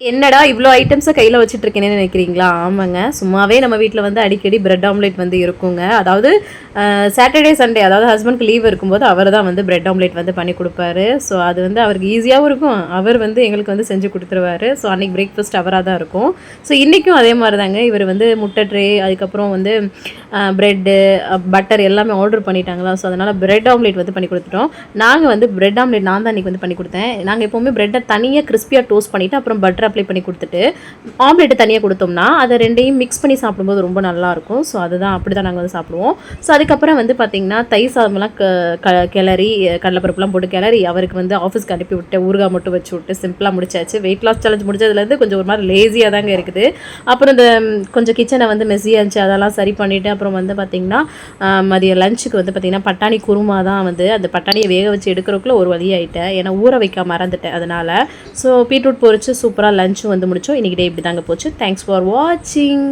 என்னடா இவ்வளோ ஐட்டம்ஸை கையில் வச்சுட்டு இருக்கேன்னு நினைக்கிறீங்களா? ஆமாங்க, சும்மாவே நம்ம வீட்டில் வந்து அடிக்கடி பிரெட் ஆம்லேட் வந்து இருக்குங்க. அதாவது சாட்டர்டே சண்டே, அதாவது ஹஸ்பண்ட்க்கு லீவ் இருக்கும்போது அவர் தான் வந்து பிரெட் ஆம்லேட் வந்து பண்ணி கொடுப்பாரு. ஸோ அது வந்து அவருக்கு ஈஸியாகவும் இருக்கும், அவர் வந்து எங்களுக்கு வந்து செஞ்சு கொடுத்துருவாரு. ஸோ அன்றைக்கி பிரேக்ஃபாஸ்ட் அவராக தான் இருக்கும். ஸோ இன்றைக்கும் அதே மாதிரி தாங்க, இவர் வந்து முட்டை ட்ரே, அதுக்கப்புறம் வந்து ப்ரெட்டு, பட்டர் எல்லாமே ஆர்டர் பண்ணிட்டாங்களா. ஸோ அதனால் பிரெட் ஆம்லேட் வந்து பண்ணி கொடுத்துட்டோம். நாங்கள் வந்து பிரெட் ஆம்லேட் நான் தான் அன்றைக்கி வந்து பண்ணி கொடுத்தேன். நாங்கள் எப்போவுமே ப்ரெட்டை தனியாக கிறிஸ்பியாக டோஸ்ட் பண்ணிவிட்டு அப்புறம் பட்டர் அப்ளை பண்ணி கொடுத்துட்டு ஆம்லேட்டு தனியாக கொடுத்தோம்னா அதை ரெண்டையும் மிக்ஸ் பண்ணி சாப்பிடும்போது ரொம்ப நல்லாயிருக்கும். ஸோ அதுதான் அப்படி தான் நாங்கள் வந்து சாப்பிடுவோம். ஸோ அதுக்கப்புறம் வந்து பார்த்திங்கன்னா தயிர் சாதமெல்லாம் கிளறி கடலைப்பருப்புலாம் போட்டு கிளறி அவருக்கு வந்து ஆஃபீஸ்க்கு அனுப்பி விட்டு ஊறுகாய் மட்டும் வச்சு விட்டு சிம்பிளாக முடிச்சாச்சு. வெயிட் லாஸ் சேலஞ்ச் முடிச்சதுலேருந்து கொஞ்சம் ஒரு மாதிரி லேசியாக தாங்க இருக்குது. அப்புறம் இந்த கொஞ்சம் கிச்சனை வந்து மெஸ்ஸியாக இருந்துச்சு, அதெல்லாம் சரி பண்ணிவிட்டு அப்புறம் வந்து பார்த்திங்கன்னா மதியம் லஞ்சுக்கு வந்து பார்த்திங்கன்னா பட்டாணி குருமா தான் வந்து அந்த பட்டாணியை வேக வச்சு எடுக்கிறதுக்குள்ள ஒரு வழி ஆகிட்டேன். ஏன்னா ஊற வைக்க மறந்துட்டேன் அதனால். ஸோ பீட்ரூட் பொரிச்சு சூப்பராக லஞ்சும் வந்து முடித்தோம். இன்றைக்கி டே இப்படி தாங்க போச்சு. தேங்க்ஸ் ஃபார் வாட்சிங்.